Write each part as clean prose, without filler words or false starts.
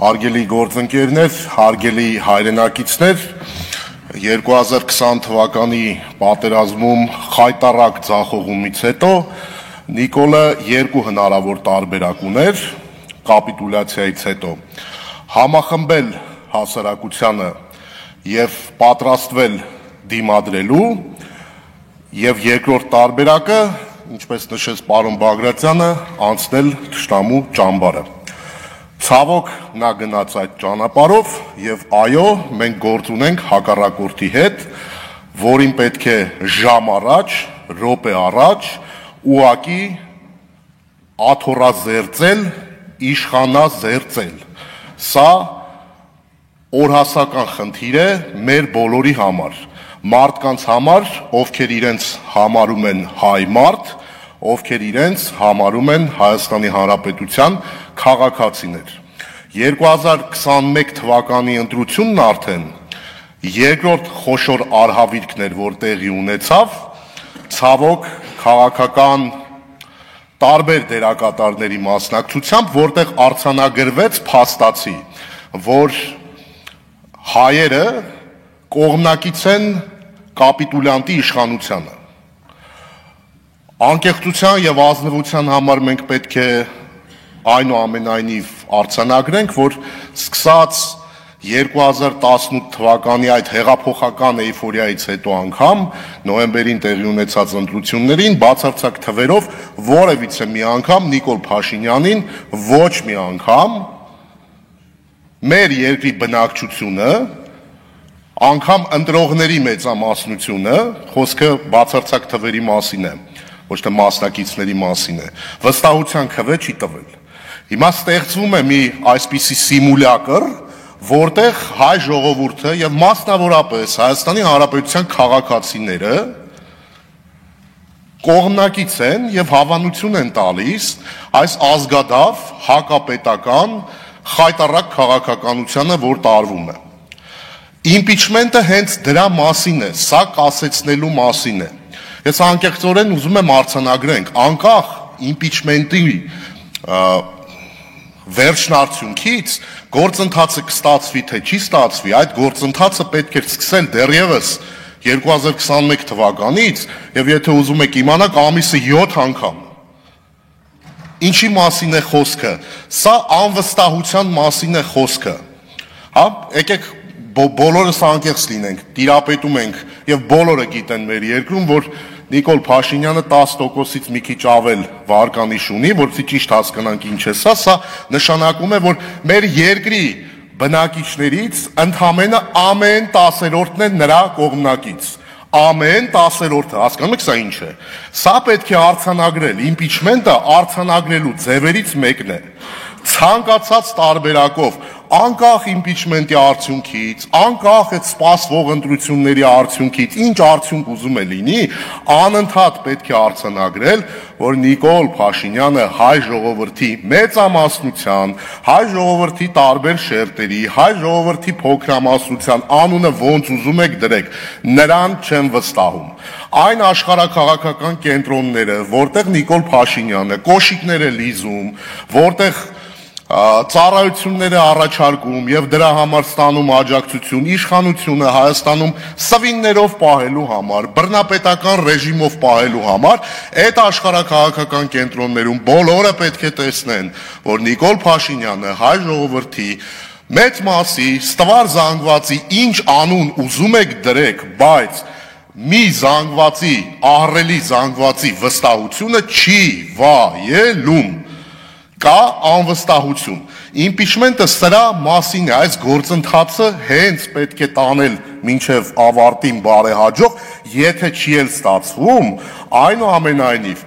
Հարգելի գործընկերներ, հարգելի հայրենակիցներ, 2020 թվականի պատերազմում խայտառակ ձախողումից հետո Նիկոլը երկու հնարավոր տարբերակ ուներ կապիտուլյացիայից հետո համախմբել հասարակությանը եւ պատրաստվել դիմադրելու եւ երկրորդ տարբերակը, ինչպես նշեց պարոն Բագրատյանը, անցնել թշնամու ճամբարը։ Ցավոք նա գնաց այդ ճանապարհով եւ այո, մենք գործ ունենք հակառակորդի հետ, որին պետք է ժամ առաջ, րոպե առաջ ուղակի աթոռազերծել, իշխանազերծել։ Սա օրհասական խնդիր է մեր բոլորի համար, մարդկանց համար, ովքեր իրենց համարում են հայ մարդ, ովքեր իրենց համարում են Հայաստանի Հանրապետության քաղաքացիներ։ 2021 թվականի ընտրությունն արդեն երկրորդ խոշոր արհավիրքն էր, որ տեղի ունեցավ, ցավոք քաղաքական տարբեր դերակատարների մասնակցությամբ, որտեղ արձանագրվեց փաստացի, որ հայերը կողմնակից են կապիտուլյանտի իշխանությանը։ Անկեղծության եւ ազնվության համար մենք պետք է այնուամենայնիվ արձանագրենք, որ սկսած 2018 թվականի այդ հեղափոխական էյֆորիայից հետո անգամ նոյեմբերին տեղի ունեցած ընտրություններին բացարձակ թվերով որևիցե մի անգամ Նիկոլ Փաշինյանին ոչ մի անգամ մեր երկրի բնակչությունը անգամ ընտրողների մեծամասնությունը, խոսքը բացարձակ թվերի մասին է, ոչ թե մասնակիցների մասին է, վստահության քվե չի տվել։ Հիմա ստեղծվում է մի այսպիսի սիմուլյակր, որտեղ հայ ժողովուրդը եւ մասնավորապես Հայաստանի Հանրապետության քաղաքացիները կողմնակից են եւ հավանություն են տալիս այս ազգադավ հակապետական խայտառակ քաղաքականությանը, որ տարվում է։ Իմպիչմենտը հենց դրա մասին է, սա կասեցնելու մասին է։ Ես անկեղծորեն ուզում եմ արձանագրենք, անկախ իմպիչմենտի վերջնարդյունքից գործընթացը կստացվի թե չի ստացվի, այդ գործընթացը պետք է սկսել դեռևս 2021 թվականից եւ եթե ուզում եք իմանաք ամիսը 7 անգամ։ Ինչի մասին է խոսքը։ Սա անվստահության մասին է խոսքը։ Հա, եկեք բոլորս անկեղծ լինենք, տիրապետում ենք եւ բոլորը գիտեն մեր երկրում, որ Նիկոլ Փաշինյանը 10%-ից մի քիչ ավել վարկանիշ ունի, որովհետեւ ճիշտ հասկանանք ինչ է սա նշանակում է, որ մեր երկրի բնակիչներից ընդամենը ամեն 10-րդն է նրա կողմնակից։ Ամեն 10-րդը, հասկանում եք սա ինչ է։ Սա պետք է արձանագրել, իմպիչմենտը արձանագրելու ձևերից մեկն է։ Ցանկացած տարբերակով, անկախ իմպիչմենտի արդյունքից, անկախ այդ սպասվող ընտրությունների արդյունքից, ինչ արդյունք ուզում է լինի, անընդհատ պետք է արձանագրել, որ Նիկոլ Փաշինյանը հայ ժողովրդի մեծամասնության, հայ ժողովրդի տարբեր շերտերի, հայ ժողովրդի փոքրամասնության անունը ոնց ուզում եք դրեք, նրան չեմ վստահում։ Այն աշխարհաքաղաքական կենտրոնները, որտեղ Նիկոլ Փաշինյանը կոշիկներ է լիզում, որտեղ ծառայություններ է առաջարկում եւ դրա համար ստանում աջակցություն, իշխանությունը Հայաստանում սվիններով պահելու համար, բռնապետական ռեժիմով պահելու համար, այդ աշխարհաքաղաքական կենտրոններում բոլորը պետք է տեսնեն, որ Նիկոլ Փաշինյանը հայ ժողովրդի մեծ մասի ստվար զանգվածի ինչ անուն ուզում եք դրեք, բայց մի զանգվածի, ահռելի զանգվածի վստահությունը չի վայելում։ Կա անվստահություն։ Իմպիչմենտը սրա մասին է, այս գործընթացը հենց պետք է տանել մինչև ավարտին բարեհաջող, եթե չի էլ ստացվում, այնուամենայնիվ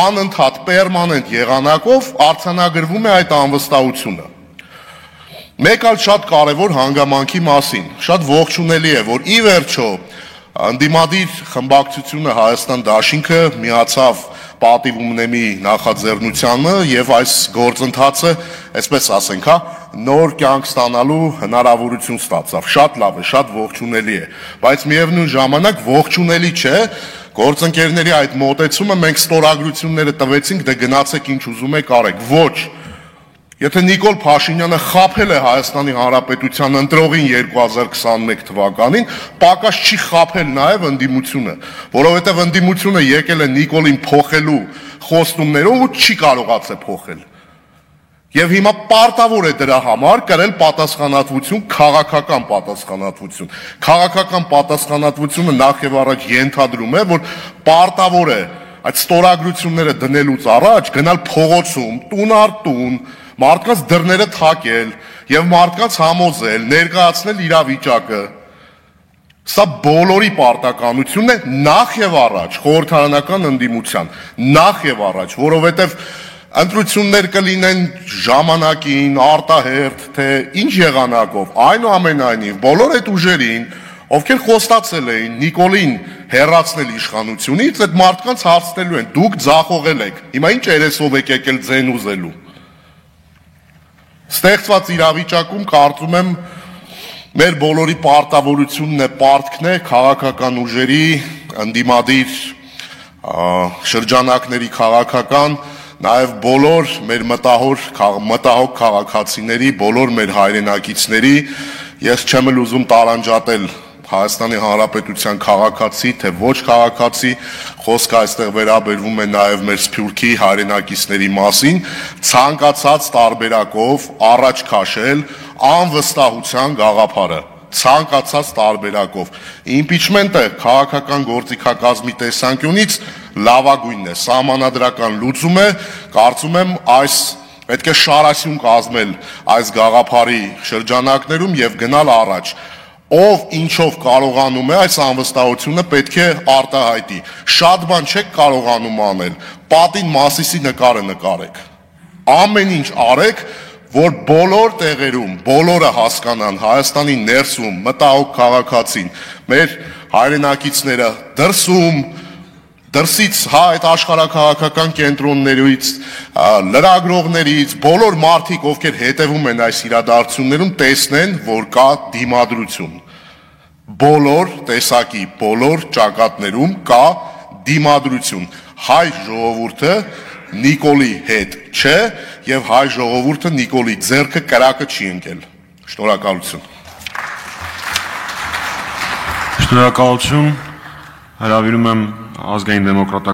անընդհատ պերմանենտ եղանակով արձանագրվում է այդ անվստահությունը։ Մեկ այլ շատ կարևոր հանգամանքի մասին, շատ ողջունելի է, որ ի վերջո ընդդիմադիր խմբակցությունը Հայաստան դաշինքը միացավ պատիվումնեմի նախաձեռնությանը եւ այս գործընթացը, այսպես ասենք, նոր կյանք ստանալու հնարավորություն ստացավ։ Շատ լավ է, շատ ողջունելի է, բայց միևնույն ժամանակ ողջունելի չէ գործընկերների այդ մոտեցումը, մենք ստորագրությունները տվեցինք, դե գնացեք ինչ ուզում եք արեք։ Ոչ։ Եթե Նիկոլ Փաշինյանը խաբել է Հայաստանի Հանրապետության ընտրողին 2021 թվականին, պակաս չի խաբել նաև ընդդիմությունը, որովհետև ընդդիմությունը եկել է Նիկոլին փոխելու խոստումներով ու չի կարողացել փոխել։ Եվ հիմա պարտավոր է դրա համար կրել պատասխանատվություն, քաղաքական պատասխանատվություն։ Քաղաքական պատասխանատվությունը նախ եւ առաջ ենթադրում է, որ պարտավոր է այդ ստորագրությունները դնելուց առաջ գնալ փողոցում, տուն առ տուն, մարդկանց դռները թակել եւ մարդկանց համոզել, ներկայացնել իրավիճակը։ Սա բոլորի պարտականությունն է նախ եւ առաջ խորհրդարանական ընդդիմության, նախ եւ առաջ, որովհետեւ ընտրություններ կլինեն ժամանակին, արտահերթ, թե ինչ եղանակով, այնուամենայնիվ բոլոր այդ ուժերին, ովքեր խոստացել էին Նիկոլին հեռացնել իշխանությունից, այդ մարդկանց հարցնելու են, դուք ձախողել եք, հիմա ինչ երեսով եք եկել ձեն ուզելու։ Ստեղծված իրավիճակում կարծում եմ մեր բոլորի պարտավորությունն է, պարտքն է քաղաքական ուժերի, ընդդիմադիր շրջանակների քաղաքական, նաև բոլոր մեր մտահոգ քաղաքացիների, բոլոր մեր հայրենակիցների, ես չեմ ուզում տարանջատել Հայաստանի Հանրապետության քաղաքացի, թե ոչ քաղաքացի, խոսքը այստեղ վերաբերվում է նաև մեր Սփյուռքի հայրենակիցների մասին, ցանկացած տարբերակով առաջ քաշել անվստահության գաղափարը, ցանկացած տարբերակով։ Իմպիչմենտը քաղաքական գործիքակազմի տեսանկյունից լավագույնն է, սահմանադրական լուծում է, կարծում եմ այս պետք է շարասյուն կազմել այս գաղափարի շրջանակներում եւ գնալ առաջ։ Ով ինչով կարողանում է այս անվստահությունը պետք է արտահայտի։ Շատ բան չեք կարողանում անել, պատին Մասիսի նկարը նկարեք։ Ամեն ինչ արեք, որ բոլոր տեղերում բոլորը հասկանան Հայաստանի ներսում մտահոգ քաղաքացին, մեր հայրենակիցները դրսից այդ աշխարհաքաղաքական կենտրոններից, լրագրողներից, բոլոր մարդիկ, ովքեր հետևում են այս իրադարձություններում, տեսնեն, որ կա դիմադրություն։ Բոլոր տեսակի, բոլոր ճակատներում կա դիմադրություն։ Հայ ժողովուրդը Նիկոլի հետ չէ, եւ հայ ժողովուրդը Նիկոլի ձեռքը կրակը չի ընկել։ Շնորհակալություն։ Շնորհակալություն, հրավիրում եմ ազգային դեմոկրատական